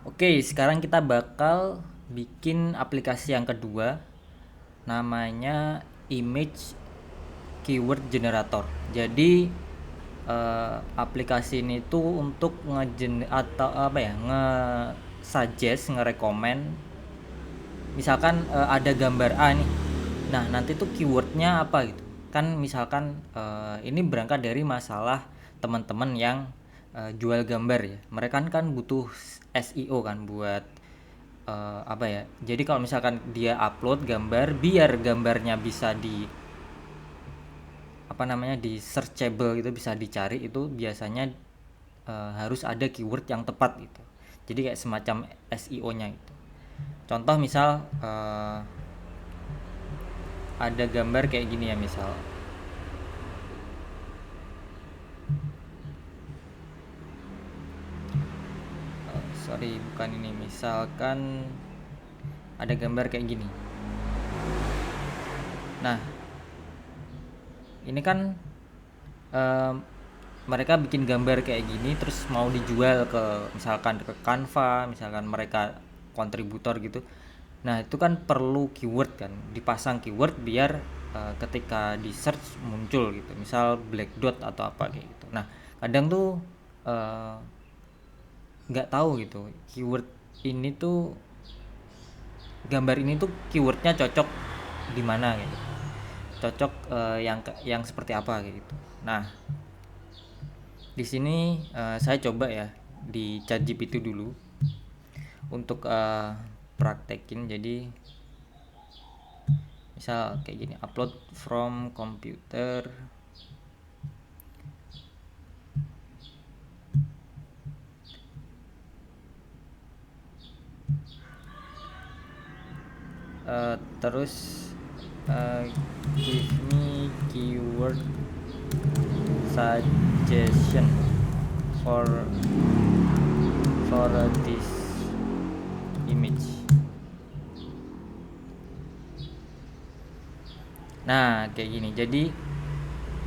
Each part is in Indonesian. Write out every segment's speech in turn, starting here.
Oke, sekarang kita bakal bikin aplikasi yang kedua, namanya Image Keyword Generator. Jadi aplikasi ini tuh untuk atau apa ya, nge-suggest, nge-recommend. Misalkan ada gambar A nih. Nah, nanti tuh keywordnya apa gitu. Kan misalkan ini berangkat dari masalah teman-teman yang jual gambar ya. Mereka kan butuh SEO kan buat apa ya. Jadi kalau misalkan dia upload gambar, biar gambarnya bisa di apa namanya, di searchable gitu, bisa dicari, itu biasanya harus ada keyword yang tepat gitu. Jadi kayak semacam SEO-nya gitu. Contoh misal ada gambar kayak gini ya, misal sorry bukan ini, misalkan ada gambar kayak gini. Nah, ini kan em, mereka bikin gambar kayak gini terus mau dijual ke misalkan ke Canva, misalkan mereka kontributor gitu. Nah, itu kan perlu keyword kan, dipasang keyword biar ketika di search muncul gitu. Misal black dot atau apa kayak gitu. Nah, kadang tuh eh, nggak tahu gitu keyword ini tuh, gambar ini tuh keywordnya cocok di mana gitu, cocok yang seperti apa kayak gitu. Nah, di sini saya coba ya di ChatGPT dulu untuk praktekin. Jadi misal kayak gini, upload from computer. Terus uh, give me keyword suggestion for this image. Nah, kayak gini. Jadi,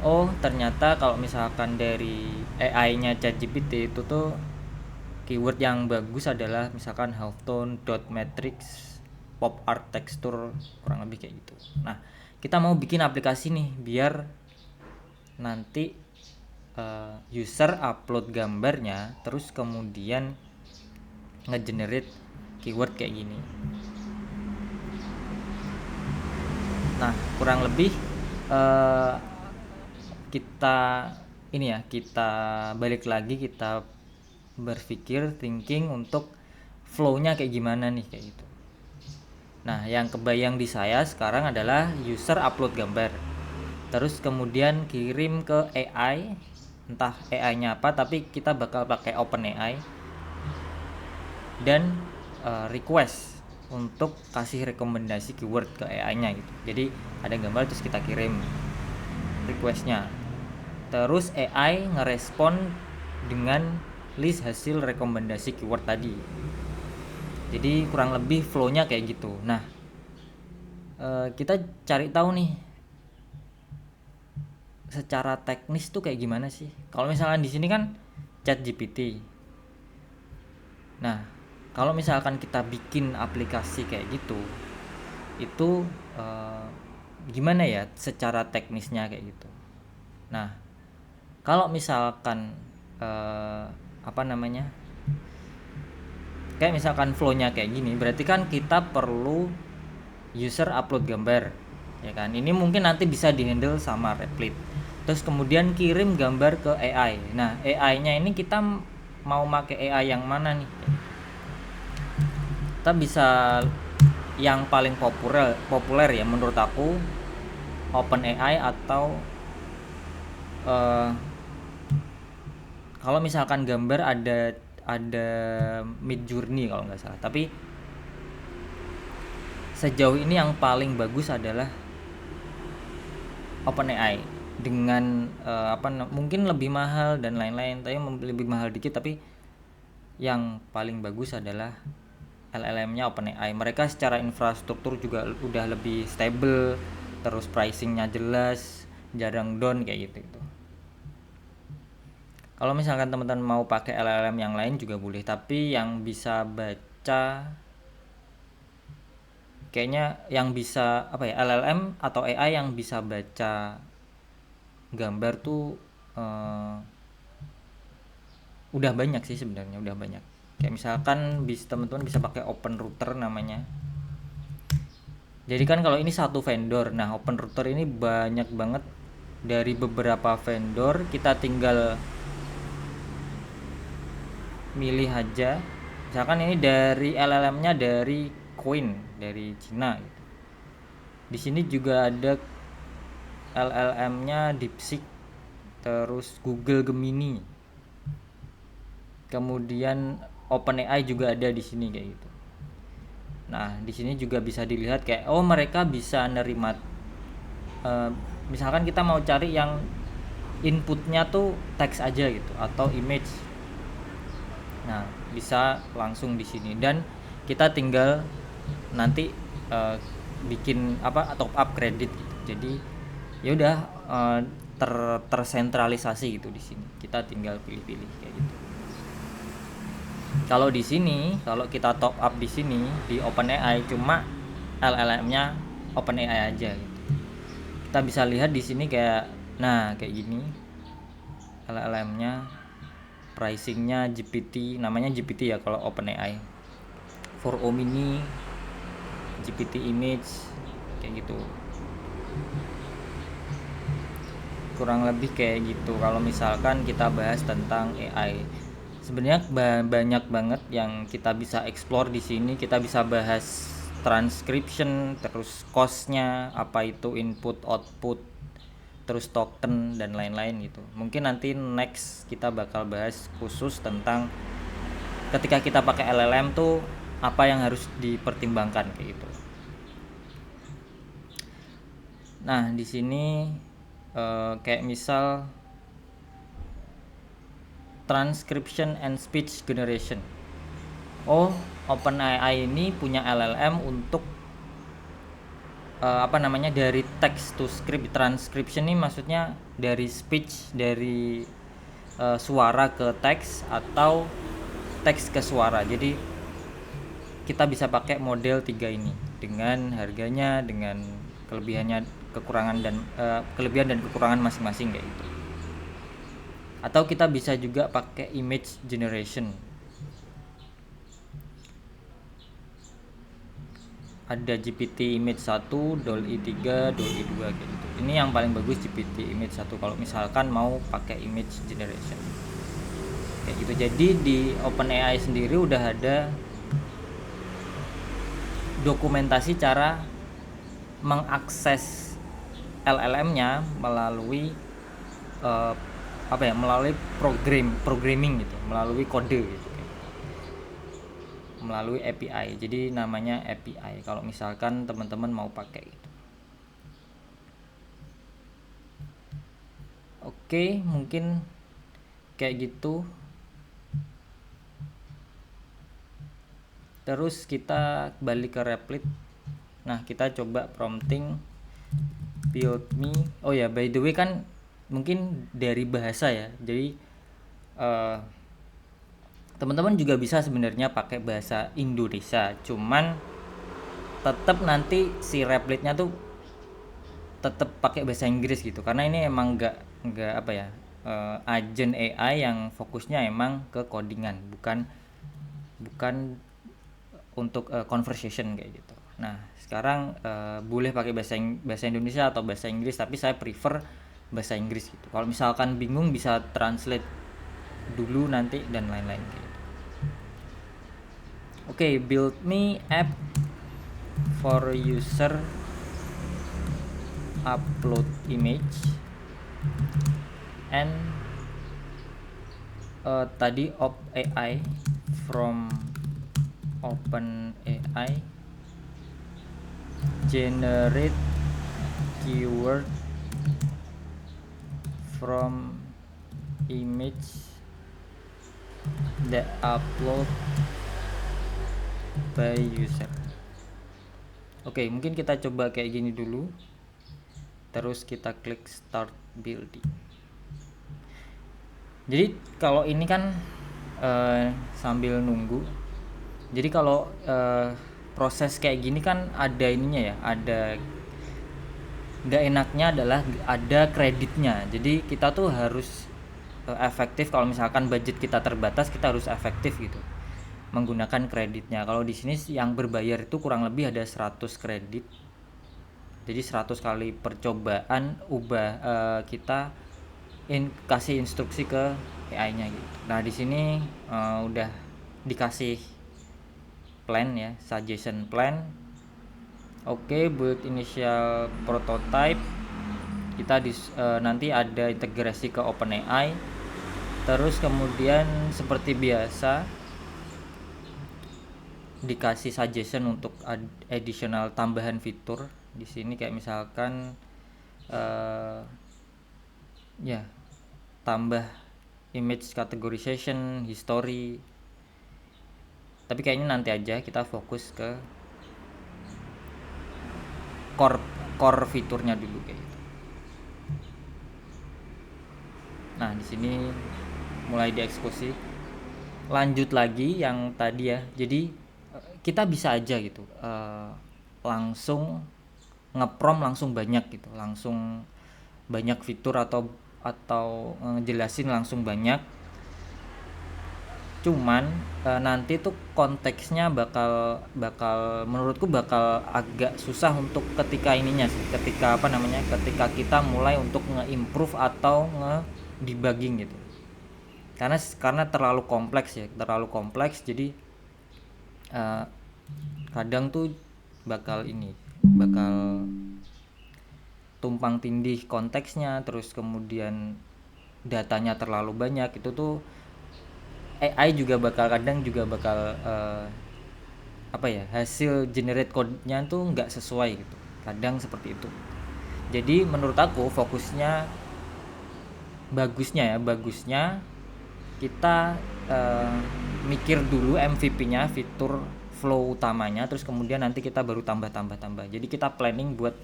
oh ternyata kalau misalkan dari AI-nya ChatGPT itu tuh keyword yang bagus adalah misalkan halftone, dot matrix, pop art texture, kurang lebih kayak gitu. Nah, kita mau bikin aplikasi nih biar nanti user upload gambarnya terus kemudian ngegenerate keyword kayak gini. Nah, kurang lebih eh, kita ini ya, kita balik lagi, kita berpikir thinking untuk flow-nya kayak gimana nih kayak gitu. Nah, yang kebayang di saya sekarang adalah user upload gambar, terus kemudian kirim ke AI, entah AI-nya apa, tapi kita bakal pakai OpenAI, dan request untuk kasih rekomendasi keyword ke AI-nya gitu. Jadi ada gambar terus kita kirim requestnya, terus AI ngerespon dengan list hasil rekomendasi keyword tadi. Jadi kurang lebih flow-nya kayak gitu. Nah, kita cari tahu nih secara teknis tuh kayak gimana sih. Kalau misalkan di sini kan Chat GPT. Nah, kalau misalkan kita bikin aplikasi kayak gitu, itu eh, gimana ya secara teknisnya kayak gitu. Nah, kalau misalkan eh, apa namanya, kayak misalkan flow-nya kayak gini, berarti kan kita perlu user upload gambar, ya kan. Ini mungkin nanti bisa dihandle sama Replit. Terus kemudian kirim gambar ke AI. Nah, AI-nya ini kita mau pakai AI yang mana nih? Kita bisa yang paling populer ya menurut aku, OpenAI, atau uh, kalau misalkan gambar ada Midjourney kalau nggak salah. Tapi sejauh ini yang paling bagus adalah OpenAI dengan mungkin lebih mahal dan lain-lain, tapi lebih mahal dikit, tapi yang paling bagus adalah LLM-nya OpenAI. Mereka secara infrastruktur juga udah lebih stable, terus pricingnya jelas, jarang down kayak gitu. Kalau misalkan teman-teman mau pakai LLM yang lain juga boleh, tapi yang bisa baca kayaknya yang bisa apa ya, LLM atau AI yang bisa baca gambar tuh eh, udah banyak sih sebenarnya, udah banyak. Kayak misalkan teman-teman bisa pakai Open Router namanya. Jadi kan kalau ini satu vendor, nah Open Router ini banyak banget, dari beberapa vendor kita tinggal milih aja. Misalkan ini dari LLM-nya dari Coin dari Cina gitu. Di sini juga ada LLM-nya DeepSeek, terus Google Gemini, kemudian OpenAI juga ada di sini kayak gitu. Nah, di sini juga bisa dilihat kayak mereka bisa nerima eh, misalkan kita mau cari yang inputnya tuh teks aja gitu atau image. Nah, bisa langsung di sini dan kita tinggal nanti eh, bikin apa top up kredit gitu. Jadi ya udah tersentralisasi gitu di sini. Kita tinggal pilih-pilih kayak gitu. Kalau di sini, kalau kita top up di sini di OpenAI cuma LLM-nya OpenAI aja gitu. Kita bisa lihat di sini kayak kayak gini. LLM-nya pricingnya GPT, namanya GPT ya kalau OpenAI. For Omni, GPT image kayak gitu. Kurang lebih kayak gitu kalau misalkan kita bahas tentang AI. Sebenarnya banyak banget yang kita bisa explore di sini. Kita bisa bahas transcription, terus cost-nya, apa itu input output, terus token dan lain-lain gitu. Mungkin nanti next kita bakal bahas khusus tentang ketika kita pakai LLM tuh apa yang harus dipertimbangkan kayak gitu. Nah, di sini kayak misal transcription and speech generation. OpenAI ini punya LLM untuk dari text to script. Transcription ini maksudnya dari speech, dari suara ke teks atau teks ke suara. Jadi kita bisa pakai model 3 ini dengan harganya, dengan kelebihannya, kekurangan dan kelebihan dan kekurangan masing-masing kayak gitu. Atau kita bisa juga pakai image generation. Ada GPT image 1, DALL-E 3, DALL-E 2 kayak gitu. Ini yang paling bagus GPT image 1 kalau misalkan mau pakai image generation. Kayak gitu. Jadi di OpenAI sendiri udah ada dokumentasi cara mengakses LLM-nya melalui melalui programming gitu, melalui kode gitu, melalui API. Jadi namanya API kalau misalkan teman-teman mau pakai gitu. Oke, mungkin kayak gitu. Terus kita balik ke Replit. Nah, kita coba prompting build me. Oh ya, by the way kan mungkin dari bahasa ya. Jadi teman-teman juga bisa sebenarnya pakai bahasa Indonesia. Cuman tetap nanti si Replitnya tuh tetap pakai bahasa Inggris gitu. Karena ini emang nggak apa ya, agent AI yang fokusnya emang ke codingan, bukan untuk conversation kayak gitu. Nah, sekarang boleh pakai bahasa Indonesia atau bahasa Inggris, tapi saya prefer bahasa Inggris gitu. Kalau misalkan bingung bisa translate dulu nanti dan lain-lain gitu. Oke, build me app for user upload image and tadi AI from OpenAI generate keyword from image that upload by user. Oke, mungkin kita coba kayak gini dulu. Terus kita klik start building. Jadi kalau ini kan sambil nunggu. Jadi kalau proses kayak gini kan ada ininya ya, ada nggak enaknya adalah ada kreditnya. Jadi kita tuh harus efektif. Kalau misalkan budget kita terbatas, kita harus efektif gitu menggunakan kreditnya. Kalau di sini yang berbayar itu kurang lebih ada 100 kredit. Jadi 100 kali percobaan kita kasih instruksi ke AI-nya gitu. Nah, di sini udah dikasih plan ya, suggestion plan. Oke, build initial prototype. Kita nanti ada integrasi ke OpenAI. Terus kemudian seperti biasa dikasih suggestion untuk additional tambahan fitur di sini, kayak misalkan ya tambah image categorization, history. Tapi kayaknya nanti aja kita fokus ke core fiturnya dulu kayak gitu. Nah, di sini mulai dieksekusi. Lanjut lagi yang tadi ya. Jadi kita bisa aja gitu langsung ngeprom langsung banyak gitu, langsung banyak fitur atau ngejelasin langsung banyak. Cuman nanti tuh konteksnya bakal menurutku bakal agak susah untuk ketika ininya sih, ketika kita mulai untuk nge-improve atau nge-debugging gitu. Karena terlalu kompleks, jadi kadang tuh bakal tumpang tindih konteksnya, terus kemudian datanya terlalu banyak. Itu tuh AI kadang juga bakal hasil generate code-nya tuh nggak sesuai gitu, kadang seperti itu. Jadi menurut aku bagusnya kita mikir dulu MVP-nya, fitur flow utamanya, terus kemudian nanti kita baru tambah. Jadi kita planning buat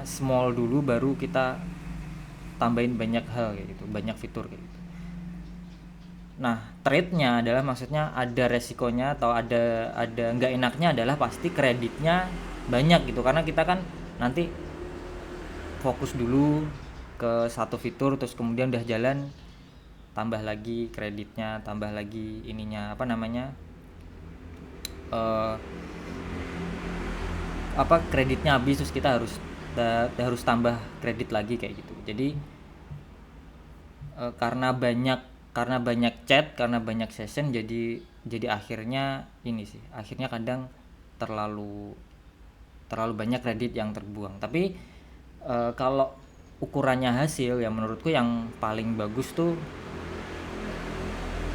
small dulu, baru kita tambahin banyak hal kayak gitu, banyak fitur kayak gitu. Nah, trade-nya adalah, maksudnya ada resikonya atau ada nggak enaknya adalah pasti kreditnya banyak gitu, karena kita kan nanti fokus dulu ke satu fitur, terus kemudian udah jalan tambah lagi kreditnya, tambah lagi ininya kreditnya habis, terus kita harus tambah kredit lagi kayak gitu. Jadi karena banyak chat, karena banyak session, jadi akhirnya kadang terlalu banyak kredit yang terbuang. Tapi kalau ukurannya hasil, ya menurutku yang paling bagus tuh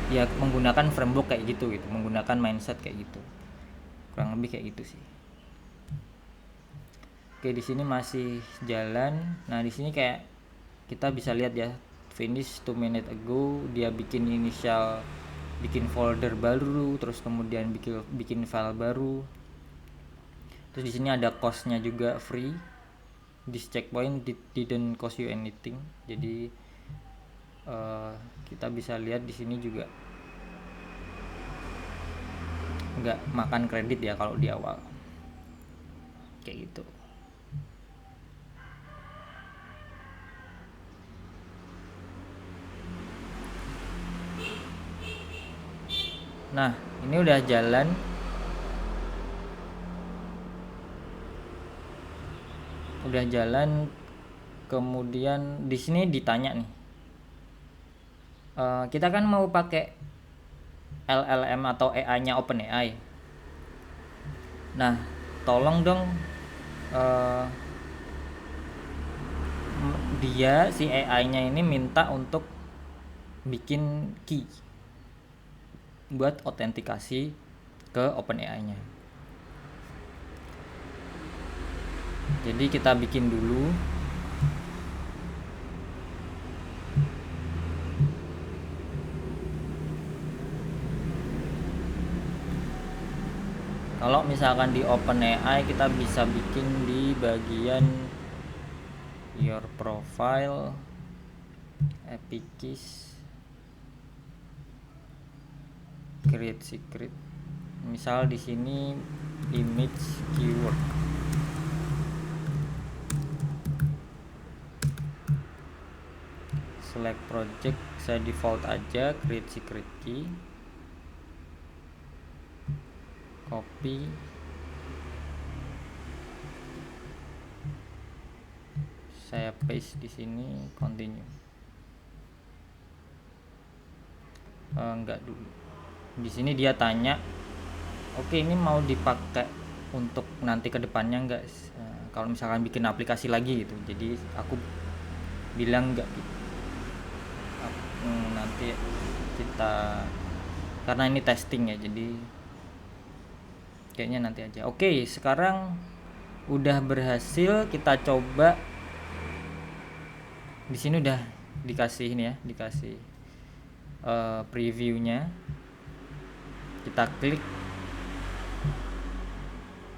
ya menggunakan framework kayak gitu, menggunakan mindset kayak gitu, kurang lebih kayak gitu sih. Oke, di sini masih jalan. Nah, di sini kayak kita bisa lihat ya, finish 2 minutes ago, dia bikin folder baru, terus kemudian bikin file baru. Terus di sini ada cost-nya juga, free. This checkpoint didn't cost you anything. Jadi kita bisa lihat di sini juga nggak makan kredit ya kalau di awal kayak gitu. Nah, ini udah jalan. Kemudian di sini ditanya nih, kita kan mau pakai LLM atau AI-nya OpenAI. Nah, tolong dong si AI-nya ini minta untuk bikin key buat autentikasi ke OpenAI-nya. Jadi kita bikin dulu. Kalau misalkan di OpenAI kita bisa bikin di bagian your profile. epic keys, create secret. Misal di sini image keyword, select project, saya default aja create secret key, copy, saya paste di sini, continue. Enggak dulu. Di sini dia tanya, oke ini mau dipakai untuk nanti ke depannya enggak? Kalau misalkan bikin aplikasi lagi gitu. Jadi aku bilang enggak gitu. Nanti kita, karena ini testing ya, jadi kayaknya nanti aja. Oke, sekarang udah berhasil, kita coba. Di sini udah dikasih ini ya, dikasih previewnya. Kita klik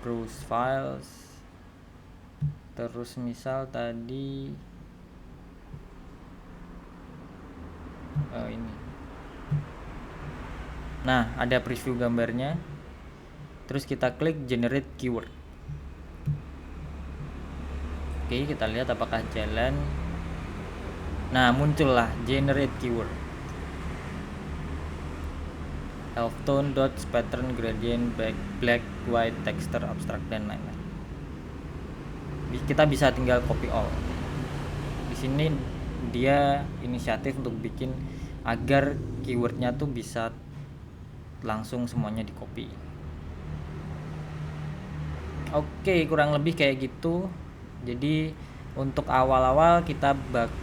browse files, terus misal tadi ini, nah ada preview gambarnya, terus kita klik generate keyword. Oke, kita lihat apakah jalan. Nah, muncullah generate keyword, halftone, dots, pattern, gradient, black, white, texture, abstract, dan lain-lain. Kita bisa tinggal copy all. Di sini dia inisiatif untuk bikin agar keywordnya tuh bisa langsung semuanya di copy. Oke, kurang lebih kayak gitu. Jadi untuk awal-awal kita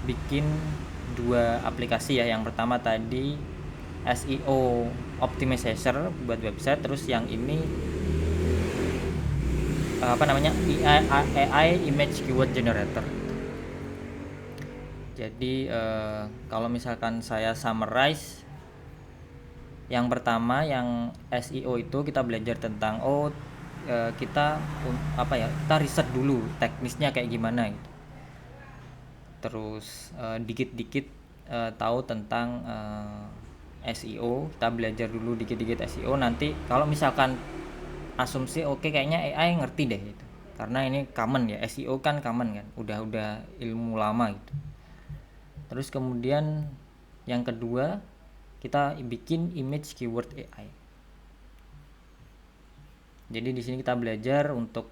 bikin 2 aplikasi ya. Yang pertama tadi SEO optimizer buat website, terus yang ini AI image keyword generator. Jadi kalau misalkan saya summarize, yang pertama yang SEO itu kita belajar tentang kita riset dulu teknisnya kayak gimana gitu. Terus dikit-dikit tahu tentang SEO, kita belajar dulu dikit-dikit SEO. Nanti kalau misalkan asumsi kayaknya AI ngerti deh gitu, karena ini common ya, SEO kan common kan, udah ilmu lama gitu. Terus kemudian yang kedua kita bikin image keyword AI. Jadi di sini kita belajar untuk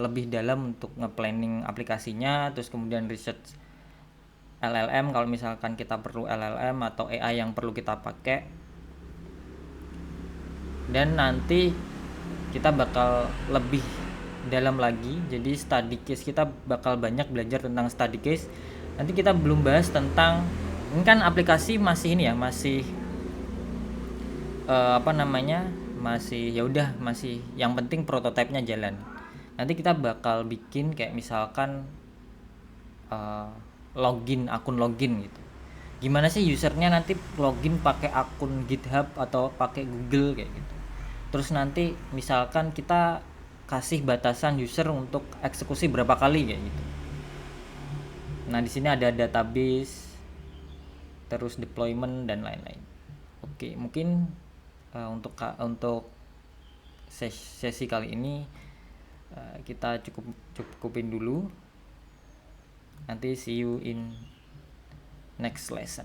lebih dalam untuk nge-planning aplikasinya, terus kemudian research LLM kalau misalkan kita perlu LLM atau AI yang perlu kita pakai. Dan nanti kita bakal lebih dalam lagi, jadi study case kita bakal banyak belajar tentang study case. Nanti kita belum bahas tentang, ini kan aplikasi masih ini ya, masih masih yang penting prototipenya jalan. Nanti kita bakal bikin kayak misalkan akun login gitu. Gimana sih usernya nanti login pakai akun GitHub atau pakai Google kayak gitu. Terus nanti misalkan kita kasih batasan user untuk eksekusi berapa kali kayak gitu. Nah, di sini ada database, terus deployment dan lain-lain. Oke, mungkin untuk sesi kali ini kita cukupin dulu. Nanti see you in next lesson.